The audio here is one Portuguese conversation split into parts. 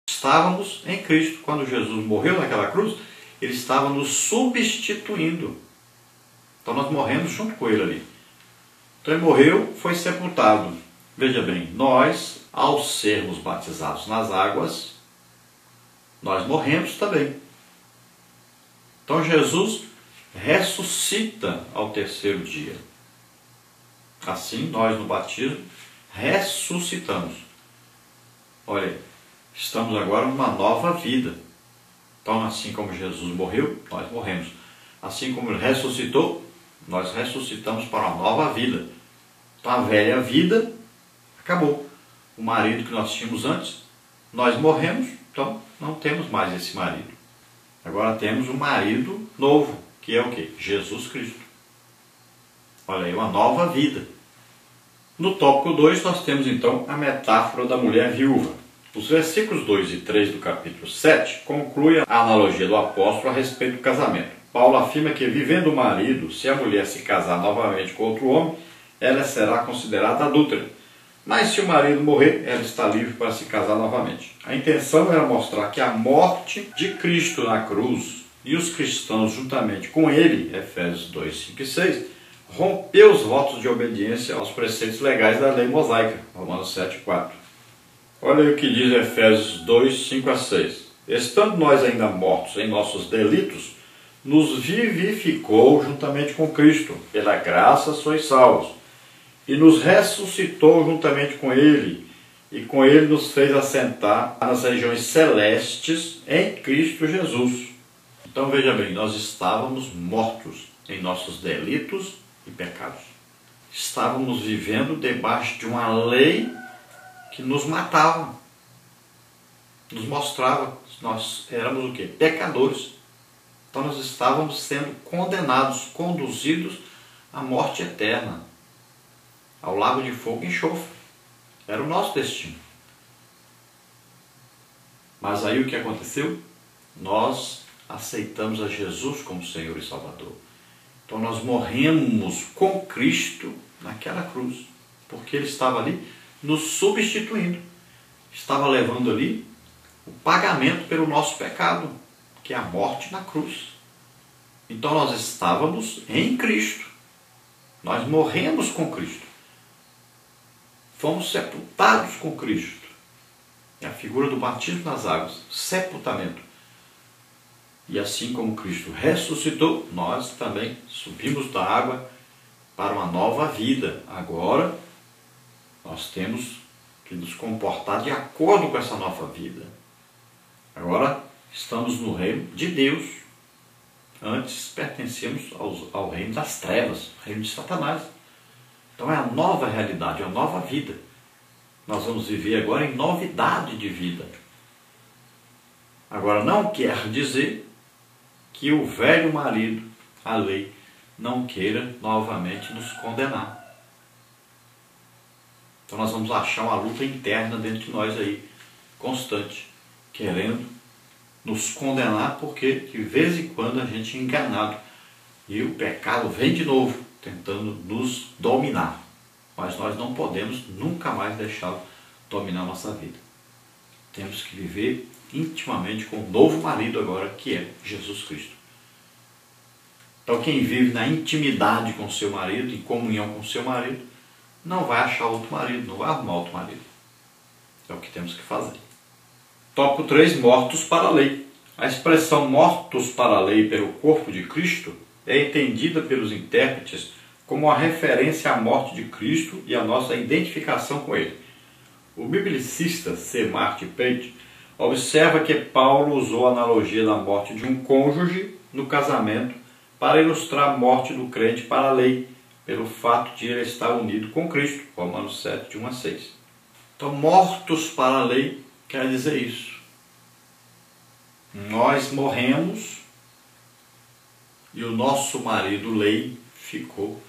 Estávamos em Cristo. Quando Jesus morreu naquela cruz, Ele estava nos substituindo. Então nós morremos junto com Ele ali. Então Ele morreu, foi sepultado. Veja bem, nós, ao sermos batizados nas águas, nós morremos também. Então Jesus ressuscita ao terceiro dia. Assim, nós no batismo ressuscitamos. Olha, estamos agora numa nova vida. Então, assim como Jesus morreu, nós morremos. Assim como Ele ressuscitou, nós ressuscitamos para uma nova vida. Então, a velha vida acabou. O marido que nós tínhamos antes, nós morremos, então não temos mais esse marido. Agora temos um marido novo, que é o quê? Jesus Cristo. Olha aí, uma nova vida. No tópico 2, nós temos então a metáfora da mulher viúva. Os versículos 2 e 3 do capítulo 7 concluem a analogia do apóstolo a respeito do casamento. Paulo afirma que, vivendo o marido, se a mulher se casar novamente com outro homem, ela será considerada adúltera. Mas se o marido morrer, ela está livre para se casar novamente. A intenção era mostrar que a morte de Cristo na cruz e os cristãos juntamente com ele, Efésios 2, 5 e 6, rompeu os votos de obediência aos preceitos legais da lei mosaica, Romanos 7, 4. Olha aí o que diz Efésios 2, 5 a 6. Estando nós ainda mortos em nossos delitos, nos vivificou juntamente com Cristo. Pela graça sois salvos. E nos ressuscitou juntamente com Ele, e com Ele nos fez assentar nas regiões celestes em Cristo Jesus. Então veja bem, nós estávamos mortos em nossos delitos e pecados. Estávamos vivendo debaixo de uma lei que nos matava, nos mostrava que nós éramos o quê? Pecadores. Então nós estávamos sendo condenados, conduzidos à morte eterna, ao lago de fogo e enxofre. Era o nosso destino. Mas aí o que aconteceu? Nós aceitamos a Jesus como Senhor e Salvador. Então nós morremos com Cristo naquela cruz, porque Ele estava ali nos substituindo. Estava levando ali o pagamento pelo nosso pecado, que é a morte na cruz. Então nós estávamos em Cristo. Nós morremos com Cristo. Fomos sepultados com Cristo. É a figura do batismo nas águas, sepultamento. E assim como Cristo ressuscitou, nós também subimos da água para uma nova vida. Agora, nós temos que nos comportar de acordo com essa nova vida. Agora, estamos no reino de Deus. Antes pertencíamos ao reino das trevas, reino de Satanás. Então é a nova realidade, é a nova vida. Nós vamos viver agora em novidade de vida. Agora, não quer dizer que o velho marido, a lei, não queira novamente nos condenar. Então nós vamos achar uma luta interna dentro de nós aí, constante, querendo nos condenar, porque de vez em quando a gente é enganado e o pecado vem de novo, tentando nos dominar. Mas nós não podemos nunca mais deixá-lo dominar a nossa vida. Temos que viver intimamente com o novo marido agora, que é Jesus Cristo. Então quem vive na intimidade com seu marido, em comunhão com seu marido, não vai achar outro marido, não vai arrumar outro marido. É o que temos que fazer. Tópico 3, mortos para a lei. A expressão mortos para a lei pelo corpo de Cristo é entendida pelos intérpretes como uma referência à morte de Cristo e à nossa identificação com Ele. O biblicista C. Martin Page observa que Paulo usou a analogia da morte de um cônjuge no casamento para ilustrar a morte do crente para a lei, pelo fato de ele estar unido com Cristo, Romanos 7, de 1 a 6. Então, mortos para a lei quer dizer isso. Nós morremos e o nosso marido, lei, ficou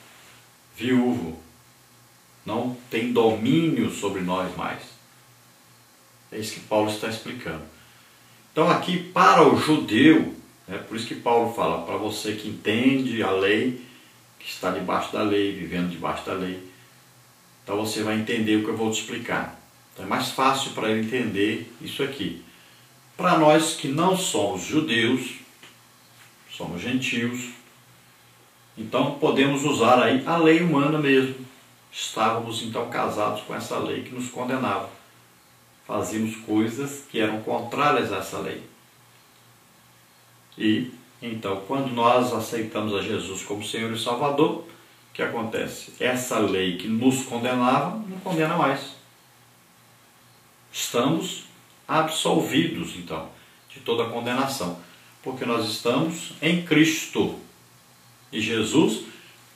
viúvo. Não tem domínio sobre nós mais. É isso que Paulo está explicando. Então aqui para o judeu, por isso que Paulo fala, para você que entende a lei, que está debaixo da lei, vivendo debaixo da lei, então você vai entender o que eu vou te explicar. Então é mais fácil para ele entender isso aqui. Para nós que não somos judeus, somos gentios, então podemos usar aí a lei humana mesmo. Estávamos então casados com essa lei que nos condenava. Fazíamos coisas que eram contrárias a essa lei. E então, quando nós aceitamos a Jesus como Senhor e Salvador, o que acontece? Essa lei que nos condenava, não condena mais. Estamos absolvidos, então, de toda a condenação, porque nós estamos em Cristo. E Jesus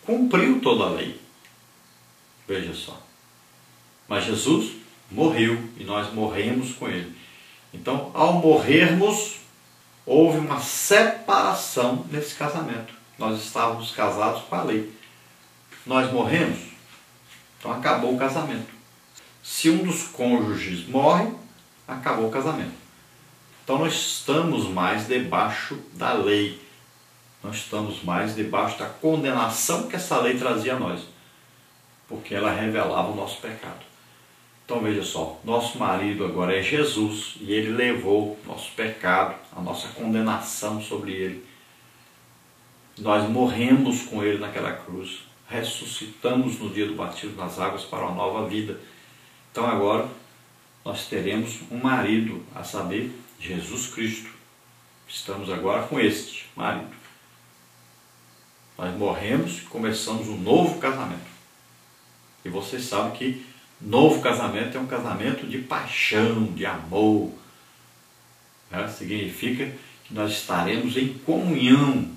cumpriu toda a lei. Veja só. Mas Jesus morreu e nós morremos com Ele. Então, ao morrermos, houve uma separação nesse casamento. Nós estávamos casados com a lei. Nós morremos, então acabou o casamento. Se um dos cônjuges morre, acabou o casamento. Então não estamos mais debaixo da lei. Não estamos mais debaixo da condenação que essa lei trazia a nós. Porque ela revelava o nosso pecado. Então veja só, nosso marido agora é Jesus e ele levou nosso pecado, a nossa condenação sobre ele. Nós morremos com ele naquela cruz, ressuscitamos no dia do batismo nas águas para uma nova vida. Então agora nós teremos um marido, a saber, Jesus Cristo. Estamos agora com este marido. Nós morremos e começamos um novo casamento. E vocês sabem que novo casamento é um casamento de paixão, de amor. Significa que nós estaremos em comunhão,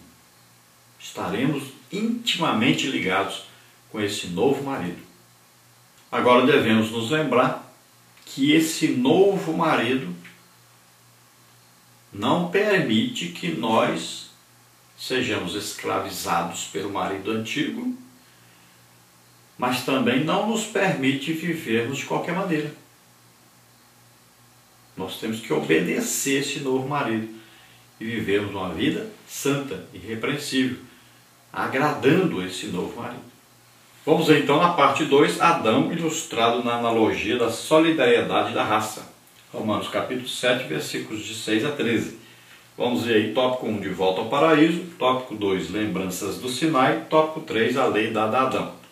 estaremos intimamente ligados com esse novo marido. Agora devemos nos lembrar que esse novo marido não permite que nós sejamos escravizados pelo marido antigo, mas também não nos permite vivermos de qualquer maneira. Nós temos que obedecer esse novo marido e vivermos uma vida santa, irrepreensível, agradando esse novo marido. Vamos ver então na parte 2, Adão ilustrado na analogia da solidariedade da raça. Romanos capítulo 7, versículos de 6 a 13. Vamos ver aí tópico 1, de volta ao paraíso, tópico 2, lembranças do Sinai, tópico 3, a lei dada a Adão.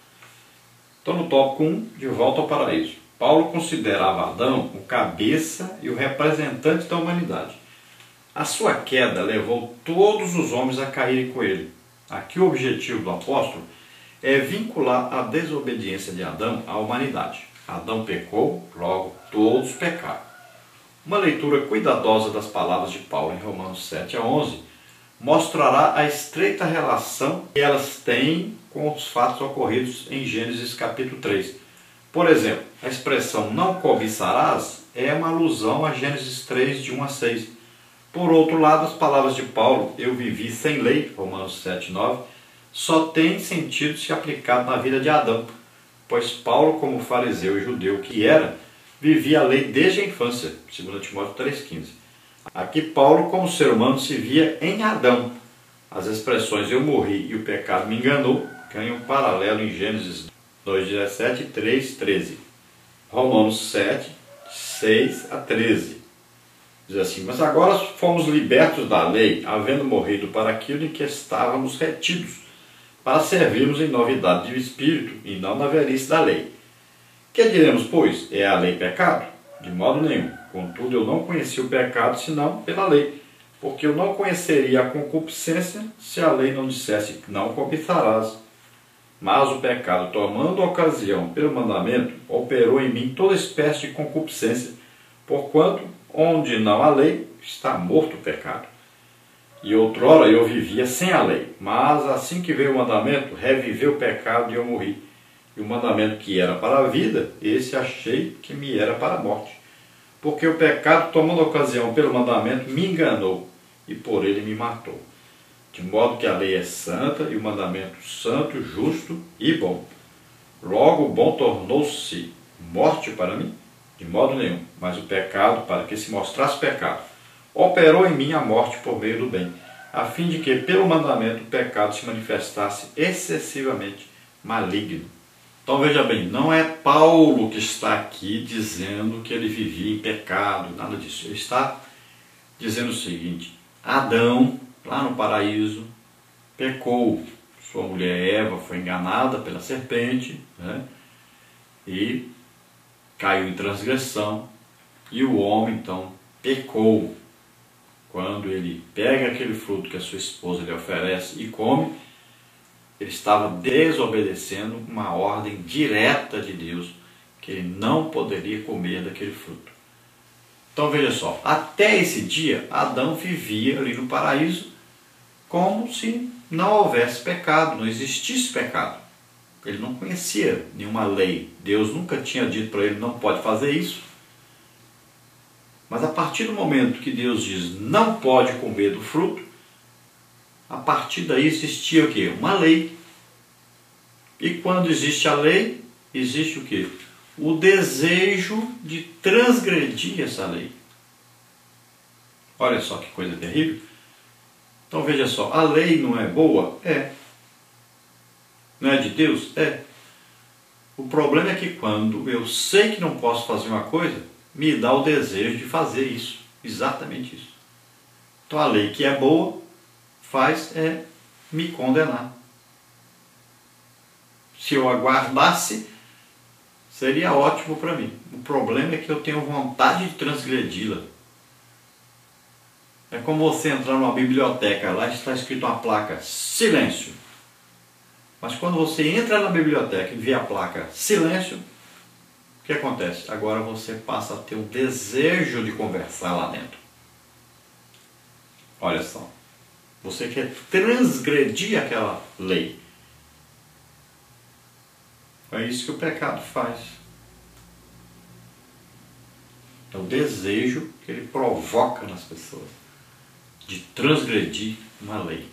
Então, no tópico 1, de volta ao paraíso. Paulo considerava Adão o cabeça e o representante da humanidade. A sua queda levou todos os homens a caírem com ele. Aqui o objetivo do apóstolo é vincular a desobediência de Adão à humanidade. Adão pecou, logo todos pecaram. Uma leitura cuidadosa das palavras de Paulo em Romanos 7 a 11 mostrará a estreita relação que elas têm com os fatos ocorridos em Gênesis capítulo 3. Por exemplo, a expressão não cobiçarás é uma alusão a Gênesis 3, de 1 a 6. Por outro lado, as palavras de Paulo, eu vivi sem lei, Romanos 7, 9, só tem sentido se aplicado na vida de Adão, pois Paulo, como fariseu e judeu que era, vivia a lei desde a infância, 2 Timóteo 3,15. Aqui Paulo, como ser humano, se via em Adão. As expressões eu morri e o pecado me enganou ganham paralelo em Gênesis 2,17 e 3,13. Romanos 7, 6 a 13. Diz assim, mas agora fomos libertos da lei, havendo morrido para aquilo em que estávamos retidos, para servirmos em novidade de espírito e não na velhice da lei. Que diremos, pois? É a lei pecado? De modo nenhum. Contudo, eu não conheci o pecado senão pela lei, porque eu não conheceria a concupiscência se a lei não dissesse que não cobiçarás. Mas o pecado, tomando ocasião pelo mandamento, operou em mim toda espécie de concupiscência, porquanto, onde não há lei, está morto o pecado. E outrora eu vivia sem a lei, mas assim que veio o mandamento, reviveu o pecado e eu morri. E o mandamento que era para a vida, esse achei que me era para a morte. Porque o pecado, tomando ocasião pelo mandamento, me enganou, e por ele me matou. De modo que a lei é santa, e o mandamento santo, justo e bom. Logo o bom tornou-se morte para mim? De modo nenhum, mas o pecado, para que se mostrasse pecado, operou em mim a morte por meio do bem, a fim de que pelo mandamento o pecado se manifestasse excessivamente maligno. Então veja bem, não é Paulo que está aqui dizendo que ele vivia em pecado, nada disso. Ele está dizendo o seguinte: Adão, lá no paraíso, pecou. Sua mulher Eva foi enganada pela serpente, né? E caiu em transgressão. E o homem, então, pecou. Quando ele pega aquele fruto que a sua esposa lhe oferece e come, ele estava desobedecendo uma ordem direta de Deus, que ele não poderia comer daquele fruto. Então veja só, até esse dia Adão vivia ali no paraíso como se não houvesse pecado, não existisse pecado. Ele não conhecia nenhuma lei. Deus nunca tinha dito para ele: não pode fazer isso. Mas a partir do momento que Deus diz: não pode comer do fruto, a partir daí existia o quê? Uma lei. E quando existe a lei, existe o quê? O desejo de transgredir essa lei. Olha só que coisa terrível. Então veja só, a lei não é boa? É. Não é de Deus? É. O problema é que quando eu sei que não posso fazer uma coisa, me dá o desejo de fazer isso. Exatamente isso. Então a lei que é boa faz é me condenar. Se eu aguardasse, seria ótimo para mim. O problema é que eu tenho vontade de transgredi-la. É como você entrar numa biblioteca, lá está escrito uma placa: silêncio. Mas quando você entra na biblioteca e vê a placa silêncio, o que acontece? Agora você passa a ter um desejo de conversar lá dentro. Olha só. Você quer transgredir aquela lei. É isso que o pecado faz. É o desejo que ele provoca nas pessoas de transgredir uma lei.